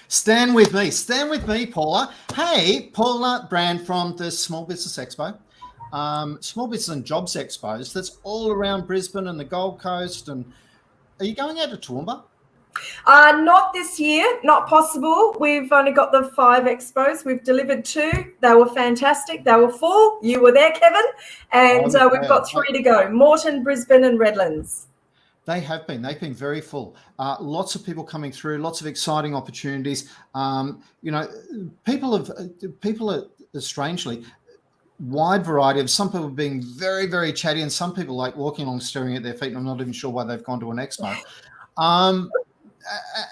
Stand with me, Paula. Hey, Paula Brand from the Small Business Expo, Small Business and Jobs Expos. That's all around Brisbane and the Gold Coast. And are you going out to Toowoomba? Not this year, not possible. We've only got the 5 expos. We've delivered 2. They were fantastic. They were full. You were there, Kevin. And we've got 3 to go. Moreton, Brisbane and Redlands. They've been very full. Lots of people coming through, lots of exciting opportunities. People are strangely wide variety of some people being very, very chatty and some people like walking along staring at their feet. And I'm not even sure why they've gone to an expo.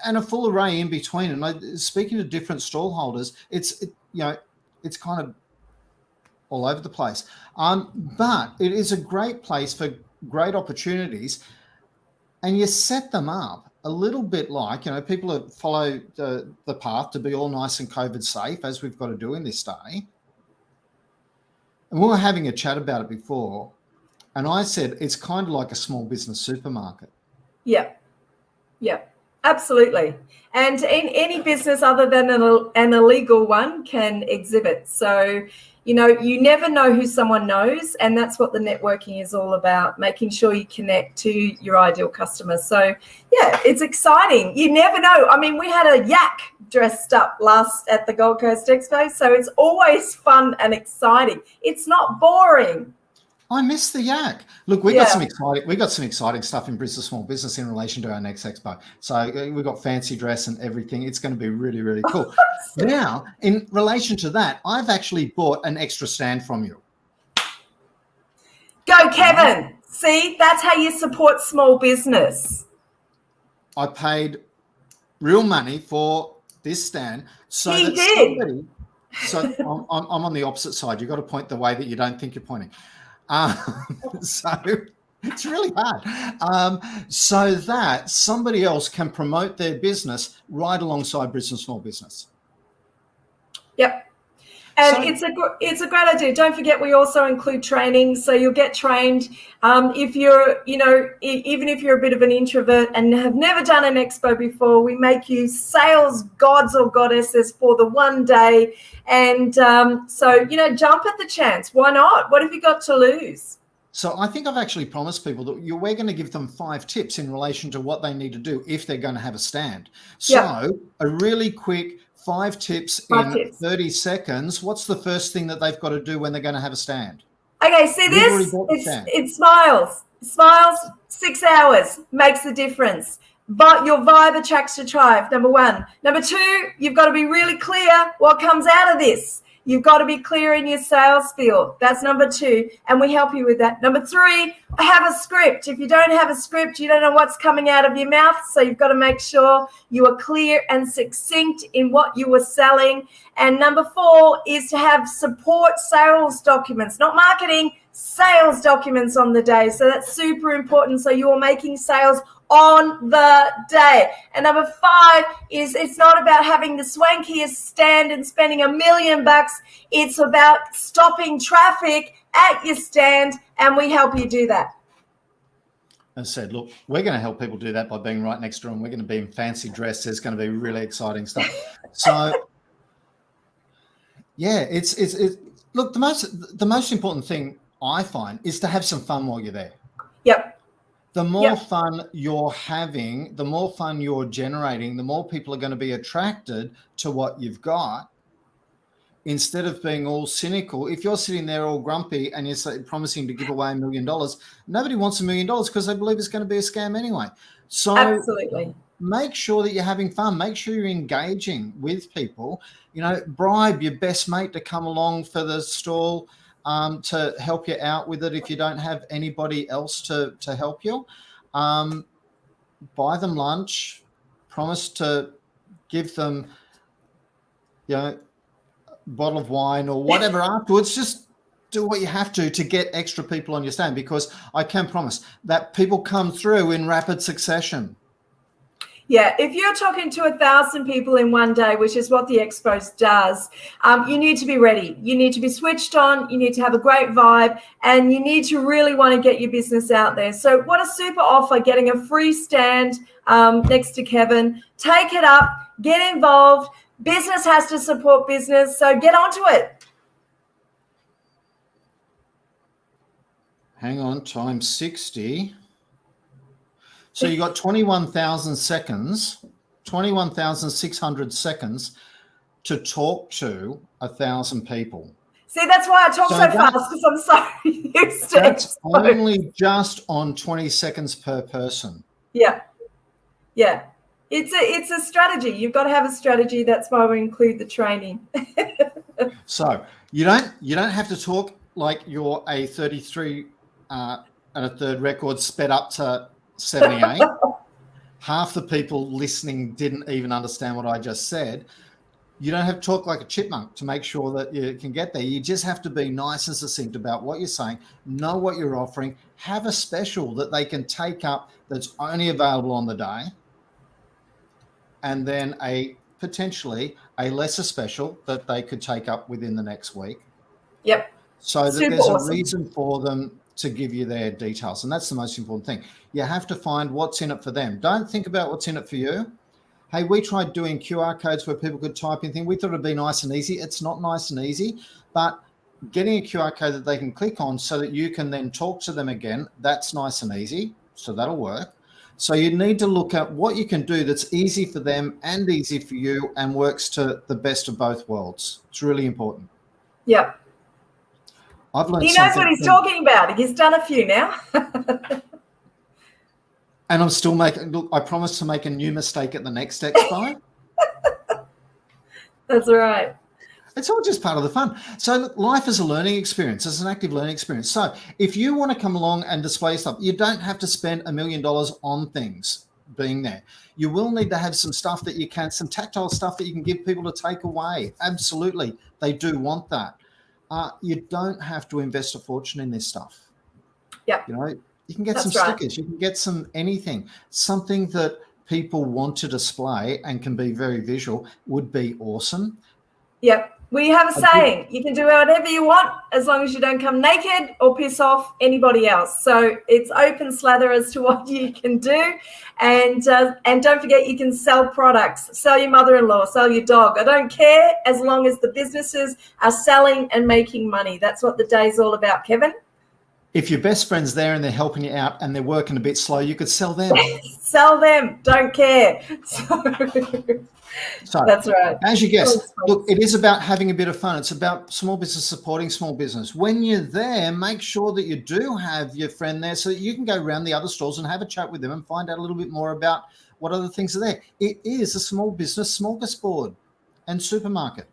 And a full array in between. And speaking to different stall holders, it's kind of all over the place. But it is a great place for great opportunities. And you set them up a little bit like, people that follow the path to be all nice and COVID safe, as we've got to do in this day. And we were having a chat about it before. And I said, it's kind of like a small business supermarket. Yeah. Absolutely. And in any business other than an illegal one can exhibit. So, you never know who someone knows. And that's what the networking is all about, making sure you connect to your ideal customers. So, yeah, it's exciting. You never know. I mean, we had a yak dressed up last at the Gold Coast Expo. So it's always fun and exciting. It's not boring. I miss the yak. Look, we got some exciting stuff in Brisbane Small Business in relation to our next expo. So we've got fancy dress and everything. It's going to be really, really cool. Now, in relation to that, I've actually bought an extra stand from you. Go, Kevin. See, that's how you support small business. I paid real money for this stand. So he did. So I'm on the opposite side. You've got to point the way that you don't think you're pointing. So it's really hard. So that somebody else can promote their business right alongside Brisbane Small Business. Yep. And it's a great idea. Don't forget, we also include training, so you'll get trained. If you're, even if you're a bit of an introvert and have never done an expo before, we make you sales gods or goddesses for the one day. And so, jump at the chance. Why not? What have you got to lose? So I think I've actually promised people that we're going to give them 5 tips in relation to what they need to do if they're going to have a stand. So a really quick 5 tips in 30 seconds. What's the first thing that they've got to do when they're going to have a stand? Okay, see this? It smiles. Smiles 6 hours makes the difference. But your vibe attracts your tribe, number 1. Number 2, you've got to be really clear what comes out of this. You've got to be clear in your sales spiel. That's number 2, and we help you with that. Number 3, have a script. If you don't have a script, you don't know what's coming out of your mouth, so you've got to make sure you are clear and succinct in what you are selling. And number 4 is to have support sales documents, not marketing, sales documents on the day. So that's super important. So you are making sales on the day. And number 5 is it's not about having the swankiest stand and spending $1 million. It's about stopping traffic at your stand, and we help you do that. As I said, look, we're going to help people do that by being right next to them. We're going to be in fancy dress. There's going to be really exciting stuff. So yeah, it's look, the most important thing I find is to have some fun while you're there. Yep. The more fun you're having, the more fun you're generating, the more people are going to be attracted to what you've got. Instead of being all cynical, if you're sitting there all grumpy and you're promising to give away $1 million, nobody wants $1 million because they believe it's going to be a scam anyway. So absolutely, make sure that you're having fun. Make sure you're engaging with people. Bribe your best mate to come along for the stall. To help you out with it if you don't have anybody else to help you. Buy them lunch, promise to give them, a bottle of wine or whatever afterwards. Just do what you have to get extra people on your stand, because I can promise that people come through in rapid succession. Yeah, if you're talking to 1,000 people in one day, which is what the Expo does, you need to be ready. You need to be switched on. You need to have a great vibe, and you need to really want to get your business out there. So what a super offer, getting a free stand next to Kevin. Take it up. Get involved. Business has to support business, so get onto it. Hang on, times 60. So you got 21,000 seconds, 21,600 seconds to talk to 1,000 people. See, that's why I talk so fast, because I'm so used to it. That's only just on 20 seconds per person. Yeah. Yeah. It's a strategy. You've got to have a strategy. That's why we include the training. So you don't have to talk like you're a 33 and a third record sped up to 78. Half the people listening didn't even understand what I just said. You don't have to talk like a chipmunk to make sure that you can get there. You just have to be nice and succinct about what you're saying, know what you're offering, have a special that they can take up that's only available on the day, and then potentially a lesser special that they could take up within the next week. Yep. So that there's a reason for them to give you their details. And that's the most important thing. You have to find what's in it for them. Don't think about what's in it for you. Hey, we tried doing QR codes where people could type in things. We thought it'd be nice and easy. It's not nice and easy, but getting a QR code that they can click on so that you can then talk to them again, that's nice and easy. So that'll work. So you need to look at what you can do that's easy for them and easy for you and works to the best of both worlds. It's really important. Yep. I've learned he knows what he's talking about. He's done a few now. And I'm still look, I promise to make a new mistake at the next Expo. That's right. It's all just part of the fun. So look, life is a learning experience. It's an active learning experience. So if you want to come along and display stuff, you don't have to spend $1 million on things being there. You will need to have some stuff that you can, some tactile stuff that you can give people to take away. Absolutely. They do want that. You don't have to invest a fortune in this stuff. Yeah. You know, you can get some stickers. You can get some anything. Something that people want to display and can be very visual would be awesome. Yep. We have a saying, you can do whatever you want as long as you don't come naked or piss off anybody else. So it's open slather as to what you can do. And don't forget, you can sell products, sell your mother-in-law, sell your dog. I don't care as long as the businesses are selling and making money. That's what the day's all about, Kevin. If your best friend's there and they're helping you out and they're working a bit slow, you could sell them. Sell them. Don't care. So that's right. As you guess, look, it is about having a bit of fun. It's about small business supporting small business. When you're there, make sure that you do have your friend there so that you can go around the other stalls and have a chat with them and find out a little bit more about what other things are there. It is a small business smorgasbord and supermarket.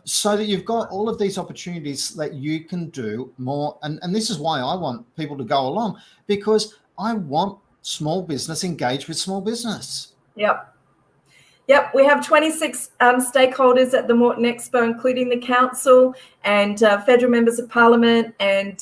So that you've got all of these opportunities that you can do more. And this is why I want people to go along, because I want small business engaged with small business. Yep, we have 26 stakeholders at the Moreton Expo, including the council and federal members of parliament and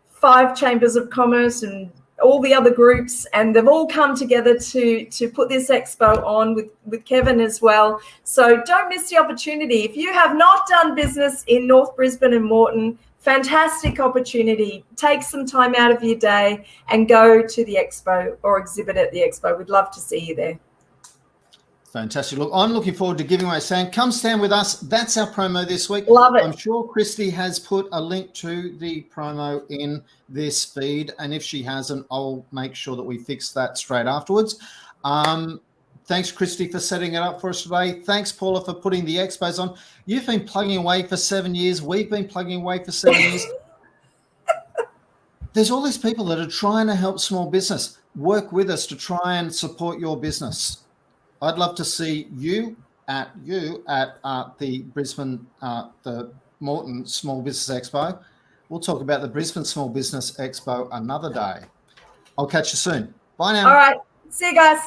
5 chambers of commerce and all the other groups, and they've all come together to put this expo on with Kevin as well. So don't miss the opportunity. If you have not done business in North Brisbane and Moreton, fantastic opportunity. Take some time out of your day and go to the expo or exhibit at the expo. We'd love to see you there. Fantastic. Look, I'm looking forward to giving away a stand. Come stand with us. That's our promo this week. Love it. I'm sure Christy has put a link to the promo in this feed, and if she hasn't, I'll make sure that we fix that straight afterwards. Thanks, Christy, for setting it up for us today. Thanks, Paula, for putting the expos on. You've been plugging away for 7 years. We've been plugging away for 7 years. There's all these people that are trying to help small business. Work with us to try and support your business. I'd love to see you at the Brisbane, the Moreton Small Business Expo. We'll talk about the Brisbane Small Business Expo another day. I'll catch you soon. Bye now. All right. See you guys.